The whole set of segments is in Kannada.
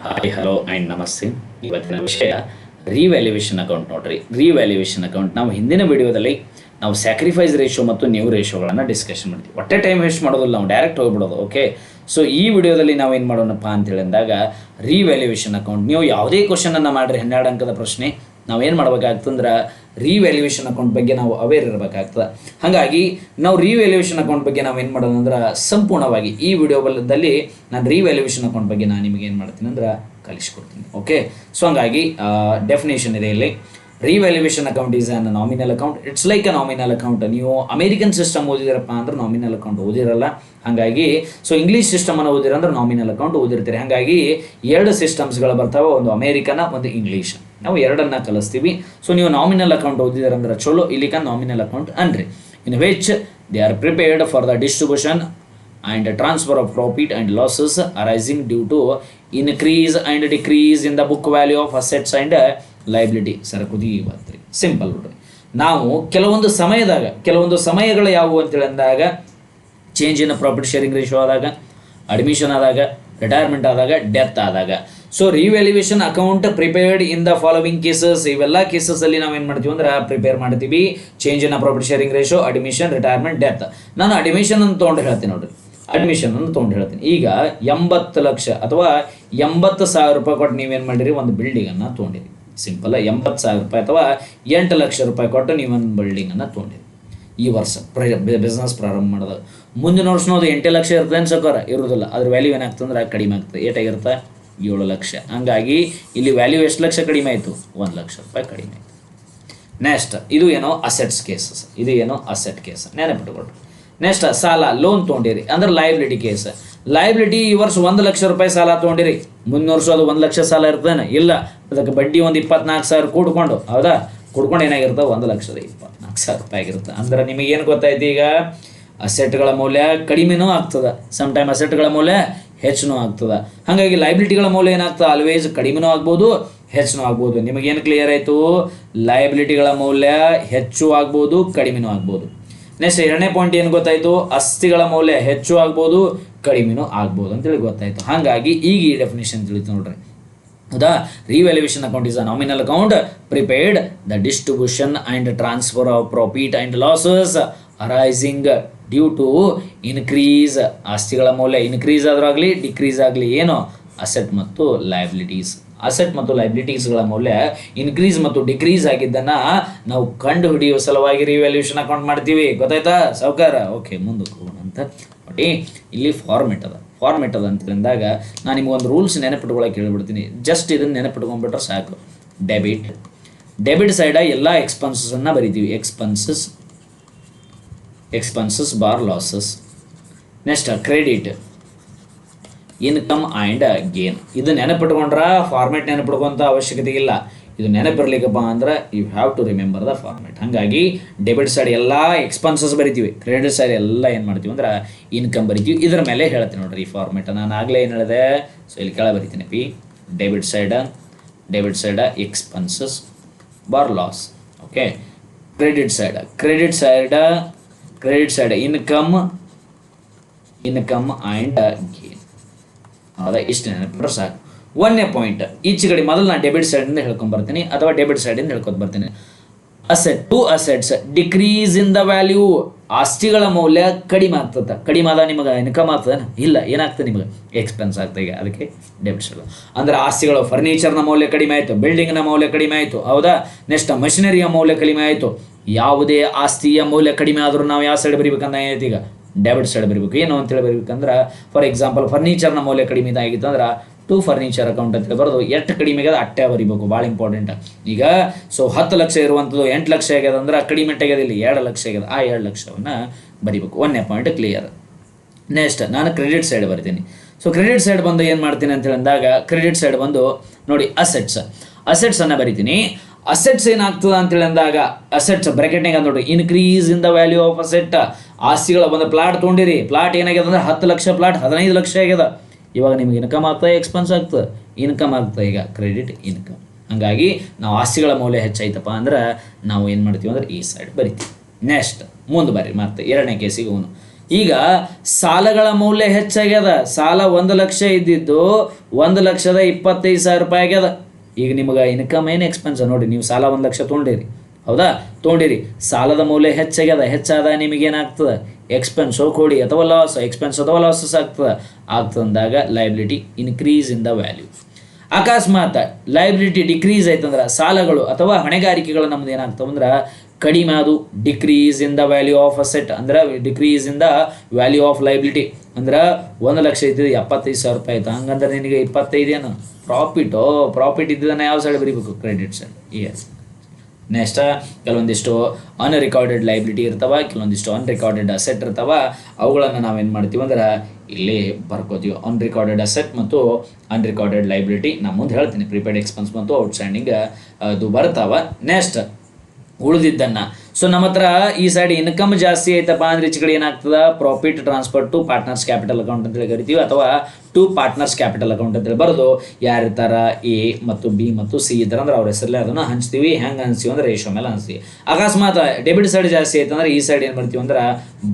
ಹಾಯ್ ಹಲೋ ಆ್ಯಂಡ್ ನಮಸ್ತೆ. ಇವತ್ತಿನ ವಿಷಯ ರಿವ್ಯಾಲ್ಯೂಯೇಷನ್ ಅಕೌಂಟ್ ನೋಡ್ರಿ. ರಿವ್ಯಾಲ್ಯೂಯೇಷನ್ ಅಕೌಂಟ್ ನಾವು ಹಿಂದಿನ ವಿಡಿಯೋದಲ್ಲಿ ನಾವು ಸ್ಯಾಕ್ರಿಫೈಸ್ ರೇಷಿಯೋ ಮತ್ತು ನ್ಯೂ ರೇಷಿಯೋಗಳನ್ನು ಡಿಸ್ಕಷನ್ ಮಾಡ್ತೀವಿ. ಒಟ್ಟೆ ಟೈಮ್ ವೇಸ್ಟ್ ಮಾಡೋದಿಲ್ಲ, ನಾವು ಡೈರೆಕ್ಟ್ ಹೋಗ್ಬಿಡೋದು. ಓಕೆ, ಸೊ ಈ ವಿಡಿಯೋದಲ್ಲಿ ನಾವು ಏನು ಮಾಡೋಣಪ್ಪ ಅಂತ ಹೇಳಿದಾಗ ರಿವ್ಯಾಲ್ಯೂಯೇಷನ್ ಅಕೌಂಟ್. ನೀವು ಯಾವುದೇ ಕ್ವಶನನ್ನು ಮಾಡಿರಿ 12 ಅಂಕದ ಪ್ರಶ್ನೆ, ನಾವೇನು ಮಾಡ್ಬೇಕಾಗ್ತಂದ್ರೆ ರಿವ್ಯಾಲ್ಯೂಯೇಷನ್ ಅಕೌಂಟ್ ಬಗ್ಗೆ ನಾವು ಅವೇರ್ ಇರಬೇಕಾಗ್ತದೆ. ಹಾಗಾಗಿ ನಾವು ರಿವ್ಯಾಲ್ಯೂಯೇಷನ್ ಅಕೌಂಟ್ ಬಗ್ಗೆ ನಾವು ಏನು ಮಾಡೋಣ ಅಂದ್ರೆ ಸಂಪೂರ್ಣವಾಗಿ ಈ ವಿಡಿಯೋದಲ್ಲಿ ನಾನು ರಿವ್ಯಾಲ್ಯೂಯೇಷನ್ ಅಕೌಂಟ್ ಬಗ್ಗೆ ನಾನು ನಿಮಗೆ ಏನು ಮಾಡ್ತೀನಿ ಅಂದ್ರೆ ಕಲಿಸ್ಕೊಡ್ತೀನಿ. ಓಕೆ, ಸೊ ಹಂಗಾಗಿ ಡೆಫಿನೇಷನ್ ಇದೆ ಇಲ್ಲಿ. Revaluation account is on nominal account. It's like a nominal account. ನೀವು ಅಮೇರಿಕನ್ ಸಿಸ್ಟಮ್ ಓದಿದಿರಪ್ಪ ಅಂದ್ರೆ ನಾಮಿನಲ್ ಅಕೌಂಟ್ ಓದಿರಲ್ಲ. ಹಾಗಾಗಿ ಸೊ ಇಂಗ್ಲೀಷ್ ಸಿಸ್ಟಮನ್ನು ಓದಿರಂದ್ರೆ ನಾಮಿನಲ್ ಅಕೌಂಟ್ ಓದಿರ್ತೀರಿ. ಹಾಗಾಗಿ 2 ಸಿಸ್ಟಮ್ಸ್ಗಳು ಬರ್ತಾವೆ, ಒಂದು ಅಮೇರಿಕನ ಒಂದು ಇಂಗ್ಲೀಷ್. ನಾವು ಎರಡನ್ನ ಕಲಿಸ್ತೀವಿ. ಸೊ ನೀವು ನಾಮಿನಲ್ ಅಕೌಂಟ್ ಓದಿದಾರಂದ್ರೆ ಚಲೋ, ಇಲ್ಲಿಕ ನಾಮಿನಲ್ ಅಕೌಂಟ್ ಅನ್ರಿ. In which they are prepared for the distribution and transfer of profit and losses arising due to increase and decrease in the book value of assets and liability. ಸರಕುದಿ ಬರ್ತೀರಿ. ಸಿಂಪಲ್ ನೋಡ್ರಿ. ನಾವು ಕೆಲವೊಂದು ಸಮಯಗಳು ಯಾವುವು ಅಂತೇಳಿ ಅಂದಾಗ change in profit sharing ratio ಆದಾಗ, ಅಡ್ಮಿಷನ್ ಆದಾಗ, ರಿಟೈರ್ಮೆಂಟ್ ಆದಾಗ, ಡೆತ್ ಆದಾಗ. So revaluation account prepared in the following cases. ಇವೆಲ್ಲ ಕೇಸಸಲ್ಲಿ ನಾವೇನು ಮಾಡ್ತೀವಿ ಅಂದ್ರೆ ಪ್ರಿಪೇರ್ ಮಾಡ್ತೀವಿ. Change in profit sharing ratio, admission, retirement, death. ನಾನು ಅಡ್ಮಿಷನ್ ಅಂತ ತೊಗೊಂಡು ಹೇಳ್ತೀನಿ ನೋಡ್ರಿ. ಅಡ್ಮಿಷನ್ ಅನ್ನು ತೊಗೊಂಡು ಹೇಳ್ತೀನಿ. ಈಗ 80 ಲಕ್ಷ ಅಥವಾ 80,000 ರೂಪಾಯಿ ಕೊಟ್ಟು ನೀವೇನು ಮಾಡಿರಿ, ಒಂದು ಬಿಲ್ಡಿಂಗನ್ನು ತೊಗೊಂಡಿರಿ. ಸಿಂಪಲ್, 80,000 ರೂಪಾಯಿ ಅಥವಾ 8 ಲಕ್ಷ ರೂಪಾಯಿ ಕೊಟ್ಟು ನೀವೊಂದು ಬಿಲ್ಡಿಂಗನ್ನು ತೊಗೊಂಡಿರಿ. ಈ ವರ್ಷ ಬಿಸ್ನೆಸ್ ಪ್ರಾರಂಭ ಮಾಡಿದಾಗ ಮುಂದಿನ ವರ್ಷ ನೋದು 8 ಲಕ್ಷ ಇರ್ತದೆ ಅನ್ಸೋಕಾರ, ಇರೋದಿಲ್ಲ. ಅದ್ರ ವ್ಯಾಲ್ಯೂ ಏನಾಗ್ತಂದ್ರೆ ಕಡಿಮೆ ಆಗ್ತದೆ. ಏಟಾಗಿರುತ್ತೆ? 7 ಲಕ್ಷ. ಹಂಗಾಗಿ ಇಲ್ಲಿ ವ್ಯಾಲ್ಯೂ ಎಷ್ಟು ಲಕ್ಷ ಕಡಿಮೆ ಆಯಿತು? 1 ಲಕ್ಷ ರೂಪಾಯಿ ಕಡಿಮೆ ಆಯಿತು. ನೆಕ್ಸ್ಟ್ ಇದು ಏನೋ ಅಸೆಟ್ಸ್ ಕೇಸಸ್. ಇದು ಏನೋ ಅಸೆಟ್ ಕೇಸ್, ನೆನಪಿಟ್ಕೊಳ್ರಿ. ನೆಕ್ಸ್ಟ್ ಸಾಲ, ಲೋನ್ ತೊಗೊಂಡಿರಿ ಅಂದ್ರೆ ಲಯಬಿಲಿಟಿ ಕೇಸ್. ಲಯಬಿಲಿಟಿ ಈ ವರ್ಷ 1 ಲಕ್ಷ ರೂಪಾಯಿ ಸಾಲ ತೊಗೊಂಡಿರಿ, ಮುಂದಿನ ವರ್ಷ ಅದು 1 ಲಕ್ಷ ಸಾಲ ಇರ್ತದೇನೆ? ಇಲ್ಲ, ಅದಕ್ಕೆ ಬಡ್ಡಿ ಒಂದು 24,000 ಕೂಡ್ಕೊಂಡು, ಹೌದಾ? ಕೂಡ್ಕೊಂಡು ಏನಾಗಿರುತ್ತೆ? 1,24,000 ರೂಪಾಯಿ ಆಗಿರುತ್ತೆ. ಅಂದ್ರೆ ನಿಮಗೇನು ಗೊತ್ತಾಯ್ತು ಈಗ? ಅಸೆಟ್ಗಳ ಮೌಲ್ಯ ಕಡಿಮೆನೂ ಆಗ್ತದೆ, ಸಮ್ಟೈಮ್ ಅಸೆಟ್ಗಳ ಮೌಲ್ಯ ಹೆಚ್ಚು ಆಗ್ತದೆ. ಹಾಗಾಗಿ ಲಯಬಿಲಿಟಿಗಳ ಮೌಲ್ಯ ಏನಾಗ್ತದೆ? ಆಲ್ವೇಸ್ ಕಡಿಮೆನೂ ಆಗ್ಬೋದು, ಹೆಚ್ಚು ಆಗ್ಬೋದು. ನಿಮಗೇನು ಕ್ಲಿಯರ್ ಆಯಿತು? ಲಯಬಿಲಿಟಿಗಳ ಮೌಲ್ಯ ಹೆಚ್ಚು ಆಗ್ಬೋದು, ಕಡಿಮೆನೂ ಆಗ್ಬೋದು. ನೆಕ್ಸ್ಟ್ 2ನೇ ಪಾಯಿಂಟ್ ಏನು ಗೊತ್ತಾಯಿತು? ಆಸ್ತಿಗಳ ಮೌಲ್ಯ ಹೆಚ್ಚು ಆಗ್ಬೋದು, ಕಡಿಮೆನೂ ಆಗ್ಬೋದು ಅಂತೇಳಿ ಗೊತ್ತಾಯಿತು. ಹಾಗಾಗಿ ಈಗ ಈ ಡೆಫಿನೇಷನ್ ತಿಳಿತು ನೋಡ್ರಿ. ಹೌದಾ? Revaluation account is a nominal account prepared the distribution and transfer of profit and losses arising due to increase. ಆಸ್ತಿಗಳ ಮೌಲ್ಯ ಇನ್ಕ್ರೀಸ್ ಆದ್ರಾಗಲಿ ಡಿಕ್ರೀಸ್ ಆಗಲಿ ಏನೋ ಅಸೆಟ್ ಮತ್ತು ಲಯಬಿಲಿಟೀಸ್. ಅಸೆಟ್ ಮತ್ತು ಲಯಬಿಲಿಟೀಸ್ಗಳ ಮೌಲ್ಯ ಇನ್ಕ್ರೀಸ್ ಮತ್ತು ಡಿಕ್ರೀಸ್ ಆಗಿದ್ದನ್ನು ನಾವು ಕಂಡು ಹಿಡಿಯುವ ಸಲುವಾಗಿ ರಿವ್ಯಾಲ್ಯೂಯೇಷನ್ ಅಕೌಂಟ್ ಮಾಡ್ತೀವಿ. ಗೊತ್ತಾಯ್ತಾ ಸಾವುಕಾರ? ಓಕೆ, ಮುಂದಕ್ಕೆ ಹೋಗೋಣ ಅಂತ ನೋಡಿ. ಇಲ್ಲಿ ಫಾರ್ಮೆಟ್ ಅದ ಅಂತಂದಾಗ ನಾನು ನಿಮ್ಗೊಂದು ರೂಲ್ಸ್ ನೆನಪಿಟ್ಕೊಳ್ಳೋಕೆ ಹೇಳ್ಬಿಡ್ತೀನಿ. ಜಸ್ಟ್ ಇದನ್ನು ನೆನಪಿಟ್ಕೊಂಡ್ಬಿಟ್ರೆ ಸಾಕು. ಡೆಬಿಟ್ ಸೈಡ ಎಲ್ಲ ಎಕ್ಸ್ಪೆನ್ಸಸ್ಸನ್ನು ಬರಿತೀವಿ. Expenses bar losses. Next credit, income and gain. ಇದು ನೆನಪಿಟ್ಕೊಂಡ್ರೆ ಫಾರ್ಮೆಟ್ ನೆನಪಿಟ್ಕೊಂತ ಅವಶ್ಯಕತೆ ಇಲ್ಲ. ಇದು ನೆನಪಿರ್ಲಿಕ್ಕಪ್ಪ ಅಂದ್ರೆ you have to remember the format. ಹಾಗಾಗಿ ಡೆಬಿಟ್ ಸೈಡ್ ಎಲ್ಲ ಎಕ್ಸ್ಪೆನ್ಸಸ್ ಬರಿತೀವಿ, ಕ್ರೆಡಿಟ್ ಸೈಡ್ ಎಲ್ಲ ಏನು ಮಾಡ್ತೀವಿ ಅಂದ್ರೆ ಇನ್ಕಮ್ ಬರಿತೀವಿ. ಇದರ ಮೇಲೆ ಹೇಳ್ತೀನಿ ನೋಡ್ರಿ ಈ ಫಾರ್ಮೆಟ್. ನಾನು ಆಗಲೇ ಏನು ಹೇಳಿದೆ? ಸೊ ಇಲ್ಲಿ ಕೆಳಗೆ ಬರಿತೀನಿ P. Debit side expenses bar loss. Okay, credit side income and gain. ಹೌದಾ? ಇಷ್ಟು ನೆನಪಿಟ್ರೆ ಸಾಕು. 1ನೇ ಪಾಯಿಂಟ್ ಈಚೆ ಕಡೆ ಮೊದಲು ನಾನು ಡೆಬಿಟ್ ಸೈಡಿಂದ ಹೇಳ್ಕೊಂಡ್ಬರ್ತೀನಿ ಅಥವಾ ಡೆಬಿಟ್ ಸೈಡಿಂದ ಹೇಳ್ಕೊತ ಬರ್ತೀನಿ. Assets decrease in the value. ಆಸ್ತಿಗಳ ಮೌಲ್ಯ ಕಡಿಮೆ ಆಗ್ತದೆ. ಕಡಿಮೆ ಆದ ನಿಮಗೆ ಇನ್ಕಮ್ ಆಗ್ತದೆ? ಇಲ್ಲ, ಏನಾಗ್ತದೆ? ನಿಮಗೆ ಎಕ್ಸ್ಪೆನ್ಸ್ ಆಗ್ತದೆ. ಈಗ ಅದಕ್ಕೆ ಡೆಬಿಟ್ ಸೈಡ್. ಅಂದರೆ ಆಸ್ತಿಗಳು, ಫರ್ನಿಚರ್ನ ಮೌಲ್ಯ ಕಡಿಮೆ ಆಯಿತು, ಬಿಲ್ಡಿಂಗ್ನ ಮೌಲ್ಯ ಕಡಿಮೆ ಆಯಿತು, ಹೌದಾ? ನೆಕ್ಸ್ಟ್ ಮಷಿನರಿಯ ಮೌಲ್ಯ ಕಡಿಮೆ ಆಯಿತು. ಯಾವುದೇ ಆಸ್ತಿಯ ಮೌಲ್ಯ ಕಡಿಮೆ ಆದರೂ ನಾವು ಯಾವ ಸೈಡ್ ಬರೀಬೇಕಂತ ಏನೈತಿ? ಈಗ ಡೆಬಿಟ್ ಸೈಡ್ ಬರೀಬೇಕು. ಏನು ಅಂತೇಳಿ ಬರೀಬೇಕಂದ್ರೆ ಫಾರ್ ಎಕ್ಸಾಂಪಲ್ ಫರ್ನಿಚರ್ನ ಮೌಲ್ಯ ಕಡಿಮೆ ಆಗಿತ್ತು ಅಂದ್ರೆ ಟು ಫರ್ನಿಚರ್ ಅಕೌಂಟ್ ಅಂತೇಳಿ ಬರೋದು. ಎಷ್ಟು ಕಡಿಮೆ ಆಗ್ಯದ ಅಟ್ಟೆ ಬರೀಬೇಕು, ಭಾಳ ಇಂಪಾರ್ಟೆಂಟ್. ಈಗ ಸೊ 10 ಲಕ್ಷ ಇರುವಂಥದ್ದು 8 ಲಕ್ಷ ಆಗ್ಯದ ಅಂದ್ರೆ ಕಡಿಮೆ ಆಗ್ಯದ, ಇಲ್ಲಿ 2 ಲಕ್ಷ ಆಗ್ಯದ. ಆ 2 ಲಕ್ಷವನ್ನು ಬರೀಬೇಕು. 1ನೇ ಪಾಯಿಂಟ್ ಕ್ಲಿಯರ್. ನೆಕ್ಸ್ಟ್ ನಾನು ಕ್ರೆಡಿಟ್ ಸೈಡ್ ಬರ್ತೀನಿ. ಸೊ ಕ್ರೆಡಿಟ್ ಸೈಡ್ ಬಂದು ಏನು ಮಾಡ್ತೀನಿ ಅಂತ ಹೇಳಿದಾಗ ಕ್ರೆಡಿಟ್ ಸೈಡ್ ಬಂದು ನೋಡಿ ಅಸೆಟ್ಸನ್ನು ಬರಿತೀನಿ. ಅಸೆಟ್ಸ್ ಏನಾಗ್ತದೆ ಅಂತೇಳಿ ಅಂದಾಗ ಅಸೆಟ್ಸ್ ಬ್ರ್ಯಾಕೆಟ್ನಾಗ ನೋಡಿ increase in the value of asset. ಆಸ್ತಿಗಳ ಒಂದು ಪ್ಲಾಟ್ ತೊಗೊಂಡಿರಿ, ಪ್ಲಾಟ್ ಏನಾಗ್ಯದ ಅಂದ್ರೆ 10 ಲಕ್ಷ ಪ್ಲಾಟ್ 15 ಲಕ್ಷ ಆಗ್ಯದ. ಇವಾಗ ನಿಮ್ಗೆ ಇನ್ಕಮ್ ಆಗ್ತದೆ, ಎಕ್ಸ್ಪೆನ್ಸ್ ಆಗ್ತದೆ? ಇನ್ಕಮ್ ಆಗ್ತದೆ. ಈಗ ಕ್ರೆಡಿಟ್ ಇನ್ಕಮ್. ಹಾಗಾಗಿ ನಾವು ಆಸ್ತಿಗಳ ಮೌಲ್ಯ ಹೆಚ್ಚಾಯ್ತಪ್ಪ ಅಂದ್ರೆ ನಾವು ಏನು ಮಾಡ್ತೀವಿ ಅಂದ್ರೆ ಈ ಸೈಡ್ ಬರಿತೀವಿ. ನೆಕ್ಸ್ಟ್ ಮುಂದೆ ಬರ್ರಿ ಮತ್ತೆ 2ನೇ ಕೇಸಿಗೆ ಹೋಗೋಣ. ಈಗ ಸಾಲಗಳ ಮೌಲ್ಯ ಹೆಚ್ಚಾಗ್ಯದ. ಸಾಲ 1 ಲಕ್ಷ ಇದ್ದಿದ್ದು 1,25,000 ರೂಪಾಯಿ ಆಗ್ಯದ. ಈಗ ನಿಮ್ಗೆ ಇನ್ಕಮ್ ಏನು ಎಕ್ಸ್ಪೆನ್ಸ್ ನೋಡಿ, ನೀವು ಸಾಲ 1 ಲಕ್ಷ ತೊಗೊಂಡಿರಿ, ಹೌದಾ, ತೊಗೊಂಡಿರಿ, ಸಾಲದ ಮೌಲ್ಯ ಹೆಚ್ಚಾಗ್ಯದ. ಹೆಚ್ಚಾದ ನಿಮಗೇನಾಗ್ತದೆ, ಎಕ್ಸ್ಪೆನ್ಸು ಕೊಡಿ ಅಥವಾ ಲಾಸ್, ಎಕ್ಸ್ಪೆನ್ಸ್ ಅಥವಾ ಲಾಸಸ್ ಆಗ್ತದಂದಾಗ liability increase in the value. ಅಕಸ್ಮಾತ್ ಲೈಬಿಲಿಟಿ ಡಿಕ್ರೀಸ್ ಆಯ್ತಂದ್ರೆ ಸಾಲಗಳು ಅಥವಾ ಹೊಣೆಗಾರಿಕೆಗಳು ನಮ್ದು ಏನಾಗ್ತವಂದ್ರೆ ಕಡಿಮೆ, ಅದು decrease in the value of asset, ಅಂದ್ರೆ decrease in the value of liability. ಅಂದ್ರೆ 1 ಲಕ್ಷ ಇದ್ದಿದ್ದು 75,000 ರೂಪಾಯಿ ಆಯ್ತು, ಹಂಗಂದ್ರೆ ನಿನಗೆ 25 ಏನು ಪ್ರಾಫಿಟ್ ಇದ್ದದನ್ನ ಯಾವ ಸೈಡ್ ಬರೀಬೇಕು, ಕ್ರೆಡಿಟ್ ಸೈಡ್. ಎಸ್. ನೆಕ್ಸ್ಟ್ ಕೆಲವೊಂದಿಷ್ಟು ಅನ್ರಿಕಾರ್ಡೆಡ್ ಲೈಬಿಲಿಟಿ ಇರ್ತಾವ, ಕೆಲವೊಂದಿಷ್ಟು ಅನ್ರಿಕಾರ್ಡೆಡ್ ಅಸೆಟ್ ಇರ್ತಾವ. ಅವುಗಳನ್ನು ನಾವೇನು ಮಾಡ್ತೀವಿ ಅಂದ್ರೆ ಇಲ್ಲಿ ಬರ್ಕೋತೀವಿ. ಅನ್ರಿಕಾರ್ಡೆಡ್ ಅಸೆಟ್ ಮತ್ತು ಅನ್ರಿಕಾರ್ಡೆಡ್ ಲೈಬಿಲಿಟಿ ನಾನು ಮುಂದೆ ಹೇಳ್ತೀನಿ. ಪ್ರಿಪೇಯ್ಡ್ ಎಕ್ಸ್ಪೆನ್ಸ್ ಮತ್ತು ಔಟ್ಸ್ಟ್ಯಾಂಡಿಂಗ್ ಅದು ಬರ್ತಾವ. ನೆಕ್ಸ್ಟ್ ಉಳಿದಿದ್ದನ್ನು, ಸೊ ನಮ್ಮ ಹತ್ರ ಈ ಸೈಡ್ ಇನ್ಕಮ್ ಜಾಸ್ತಿ ಐತಪ್ಪ ಅಂದ್ರೆ ಈಚೆ ಕಡೆ ಏನಾಗ್ತದ, profit transfer to partners capital account ಅಂತೇಳಿ ಕರಿತೀವಿ, ಅಥವಾ ಟು ಪಾರ್ಟ್ನರ್ಸ್ ಕ್ಯಾಪಿಟಲ್ ಅಕೌಂಟ್ ಅಂತೇಳಿ ಬರೋದು. ಯಾರಿರ್ತಾರ ಎ ಮತ್ತು ಬಿ ಮತ್ತು ಸಿ ಇದ್ದಾರೆ ಅಂದ್ರೆ ಅವ್ರ ಹೆಸರಲ್ಲೇ ಅದನ್ನು ಹಂಚ್ತೀವಿ. ಹೆಂಗೆ ಹಂಚ್ತೀವಿ ಅಂದ್ರೆ ರೇಷೋ ಮೇಲೆ ಹಂಚ್ತೀವಿ. ಅಕಸ್ಮಾತ್ ಡೆಬಿಟ್ ಸೈಡ್ ಜಾಸ್ತಿ ಐತಂದ್ರೆ ಈ ಸೈಡ್ ಏನು ಮಾಡ್ತೀವಿ ಅಂದ್ರೆ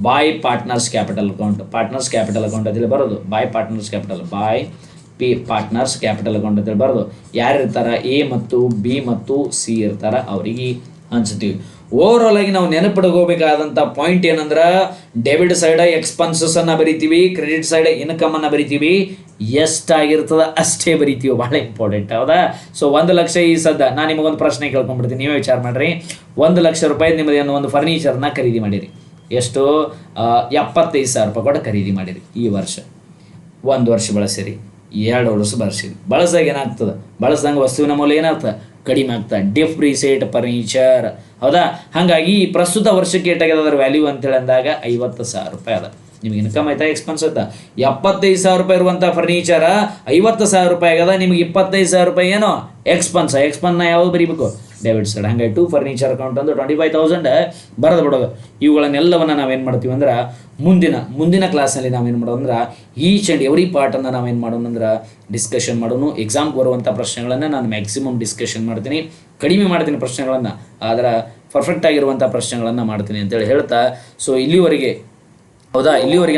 ಬೈ ಪಾರ್ಟ್ನರ್ಸ್ ಕ್ಯಾಪಿಟಲ್ ಅಕೌಂಟ್ ಅಂತೇಳಿ ಬರೋದು. ಬೈ ಪಾರ್ಟ್ನರ್ಸ್ ಕ್ಯಾಪಿಟಲ್ ಅಕೌಂಟ್ ಅಂತೇಳಿ ಬರೋದು. ಯಾರಿರ್ತಾರ ಎ ಮತ್ತು ಬಿ ಮತ್ತು ಸಿ ಇರ್ತಾರ ಅವರಿಗೆ ಹಂಚ್ತೀವಿ. ಓವರ್ ಆಲ್ ಆಗಿ ನಾವು ನೆನಪಿಟ್ಕೋಬೇಕಾದಂಥ ಪಾಯಿಂಟ್ ಏನಂದ್ರೆ ಡೆಬಿಟ್ ಸೈಡ್ ಎಕ್ಸ್ಪೆನ್ಸಸ್ ಅನ್ನ ಬರಿತೀವಿ, ಕ್ರೆಡಿಟ್ ಸೈಡ್ ಇನ್ಕಮ್ ಅನ್ನ ಬರಿತೀವಿ. ಎಷ್ಟಾಗಿರ್ತದ ಅಷ್ಟೇ ಬರಿತೀವಿ, ಭಾಳ ಇಂಪಾರ್ಟೆಂಟ್, ಹೌದಾ. ಸೊ 1 ಲಕ್ಷ ಈ ಸದ್ದ ನಾನು ನಿಮಗೊಂದು ಪ್ರಶ್ನೆ ಕೇಳ್ಕೊಂಡ್ಬಿಡ್ತೀನಿ, ನೀವೇ ವಿಚಾರ ಮಾಡ್ರಿ. 1 ಲಕ್ಷ ರೂಪಾಯಿ ನಿಮ್ಮದೇನು ಒಂದು ಫರ್ನಿಚರ್ನ ಖರೀದಿ ಮಾಡಿರಿ. ಎಷ್ಟು, 75,000 ರೂಪಾಯಿ ಕೊಟ್ಟು ಖರೀದಿ ಮಾಡಿರಿ. ಈ ವರ್ಷ 1 ವರ್ಷ ಬಳಸಿರಿ, 2 ವರ್ಷ ಬಳಸಿದಾಗ ಏನಾಗ್ತದೆ, ಬಳಸ್ದಂಗೆ ವಸ್ತುವಿನ ಮೌಲ್ಯ ಏನಾಗ್ತದೆ, ಕಡಿಮೆ ಆಗ್ತದೆ. ಡಿಪ್ರಿಸಿಯೇಟ್ ಫರ್ನಿಚರ್, ಹೌದಾ. ಹಾಗಾಗಿ ಪ್ರಸ್ತುತ ವರ್ಷಕ್ಕೆ ಏಟಾಗ್ಯದ ಅದರ ವ್ಯಾಲ್ಯೂ ಅಂತೇಳಿ ಅಂದಾಗ 50,000 ರೂಪಾಯಿ ಅದ. ನಿಮ್ಗೆ ಇನ್ಕಮ್ ಆಯ್ತಾ, ಎಕ್ಸ್ಪೆನ್ಸ್ ಆಯ್ತಾ. 75,000 ರೂಪಾಯಿ ಇರುವಂಥ ಫರ್ನಿಚರ 50,000 ರೂಪಾಯಿ ಆಗದ. ನಿಮ್ಗೆ 25,000 ರೂಪಾಯಿ ಏನೋ ಎಕ್ಸ್ಪೆನ್ಸ್ನ ಯಾವ್ದು ಬರೀಬೇಕು, ಡೆಬಿಟ್ ಸೈಡ್. ಹಂಗಾಗಿ ಟು ಫರ್ನಿಚರ್ ಅಕೌಂಟ್ ಅಂದ್ರೆ 25,000 ಬರೆದು ಬಿಡೋದು. ಇವುಗಳನ್ನೆಲ್ಲವನ್ನು ನಾವೇನು ಮಾಡ್ತೀವಿ ಅಂದ್ರೆ ಮುಂದಿನ ಕ್ಲಾಸ್ನಲ್ಲಿ ನಾವೇನು ಮಾಡೋದು ಅಂದ್ರೆ ಈಚ್ ಆ್ಯಂಡ್ ಎವ್ರಿ ಪಾರ್ಟನ್ನು ನಾವೇನು ಮಾಡೋಣ ಅಂದ್ರೆ ಡಿಸ್ಕಷನ್ ಮಾಡೋಣ. ಎಕ್ಸಾಮ್ಗೆ ಬರುವಂಥ ಪ್ರಶ್ನೆಗಳನ್ನು ನಾನು ಮ್ಯಾಕ್ಸಿಮಮ್ ಡಿಸ್ಕಷನ್ ಮಾಡ್ತೀನಿ, ಕಡಿಮೆ ಮಾಡ್ತೀನಿ ಪ್ರಶ್ನೆಗಳನ್ನು, ಆದರೆ ಪರ್ಫೆಕ್ಟ್ ಆಗಿರುವಂಥ ಪ್ರಶ್ನೆಗಳನ್ನು ಮಾಡ್ತೀನಿ ಅಂತೇಳಿ ಹೇಳ್ತಾ, ಸೊ ಇಲ್ಲಿವರೆಗೆ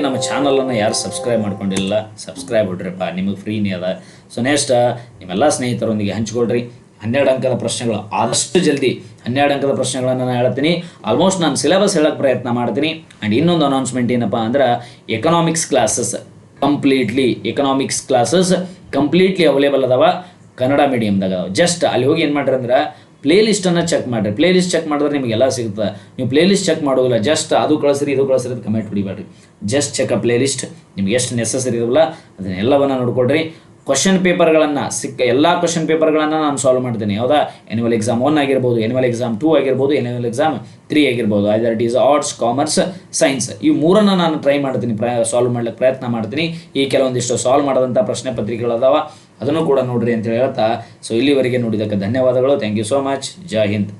ನಮ್ಮ ಚಾನಲನ್ನು ಯಾರು ಸಬ್ಸ್ಕ್ರೈಬ್ ಮಾಡ್ಕೊಂಡಿಲ್ಲ, ಸಬ್ಸ್ಕ್ರೈಬ್ ಬಿಡ್ರಿಪ್ಪ, ನಿಮಗೆ ಫ್ರೀನೇ ಅದ. ಸೊ ನೆಕ್ಸ್ಟ್ ನಿಮ್ಮೆಲ್ಲ ಸ್ನೇಹಿತರೊಂದಿಗೆ ಹಂಚ್ಕೊಳ್ರಿ. 12 ಅಂಕದ ಪ್ರಶ್ನೆಗಳು ಆದಷ್ಟು ಜಲ್ದಿ 12 ಅಂಕದ ಪ್ರಶ್ನೆಗಳನ್ನು ನಾನು ಹೇಳ್ತೀನಿ. ಆಲ್ಮೋಸ್ಟ್ ನಾನು ಸಿಲೆಬಸ್ ಹೇಳೋಕ್ಕೆ ಪ್ರಯತ್ನ ಮಾಡ್ತೀನಿ. ಆ್ಯಂಡ್ ಇನ್ನೊಂದು ಅನೌನ್ಸ್ಮೆಂಟ್ ಏನಪ್ಪ ಅಂದ್ರೆ ಎಕನಾಮಿಕ್ಸ್ ಕ್ಲಾಸಸ್ ಕಂಪ್ಲೀಟ್ಲಿ ಅವೈಲೇಬಲ್ ಅದಾವ ಕನ್ನಡ ಮೀಡಿಯಮ್ದಾಗ. ಜಸ್ಟ್ ಅಲ್ಲಿ ಹೋಗಿ ಏನು ಮಾಡ್ರಿ ಅಂದ್ರೆ ಪ್ಲೇ ಲಿಸ್ಟನ್ನು ಚೆಕ್ ಮಾಡಿರಿ. ಪ್ಲೇ ಲಿಸ್ಟ್ ಚೆಕ್ ಮಾಡಿದ್ರೆ ನಿಮಗೆಲ್ಲ ಸಿಗುತ್ತೆ. ನೀವು ಪ್ಲೇ ಲಿಸ್ಟ್ ಚೆಕ್ ಮಾಡೋದಿಲ್ಲ, ಜಸ್ಟ್ ಅದು ಕಳಿಸ್ರಿ ಇದು ಕಳಿಸ್ರಿ ಕಮೆಂಟ್ ಬಿಡಿಬೇಡ್ರಿ. Just check a playlist, ನಿಮ್ಗೆ ಎಷ್ಟು ನೆಸಸರಿ ಇರೋಲ್ಲ ಅದನ್ನೆಲ್ಲವನ್ನು ನೋಡ್ಕೊಳ್ರಿ. ಕ್ವಶನ್ ಪೇಪರ್ಗಳನ್ನು ಎಲ್ಲ ಕ್ವಶನ್ ಪೇಪರ್ಗಳನ್ನು ನಾನು ಸಾಲ್ವ್ ಮಾಡ್ತೀನಿ, ಹೌದಾ. ಆ್ಯನ್ಯುವಲ್ ಎಕ್ಸಾಮ್ 1 ಆಗಿರ್ಬೋದು, ಆ್ಯನ್ಯುವಲ್ ಎಕ್ಸಾಮ್ 2 ಆಗಿರ್ಬೋದು, ಆ್ಯನ್ಯುವಲ್ ಎಕ್ಸಾಮ್ 3 ಆಗಿರ್ಬೋದು. Either it is arts, commerce, science, ಈ 3 ನಾನು ಟ್ರೈ ಮಾಡ್ತೀನಿ, ಸಾಲ್ವ್ ಮಾಡ್ಲಿಕ್ಕೆ ಪ್ರಯತ್ನ ಮಾಡ್ತೀನಿ. ಈ ಕೆಲವೊಂದಿಷ್ಟು ಸಾಲ್ವ್ ಮಾಡೋದಂಥ ಪ್ರಶ್ನೆ ಪತ್ರಿಕೆಗಳದಾವ, ಅದನ್ನು ಕೂಡ ನೋಡ್ರಿ ಅಂತ ಹೇಳ್ತಾ, ಸೊ ಇಲ್ಲಿವರೆಗೆ ನೋಡಿದ್ದಕ್ಕೆ ಧನ್ಯವಾದಗಳು. Thank you so much. ಜೈ ಹಿಂದ್.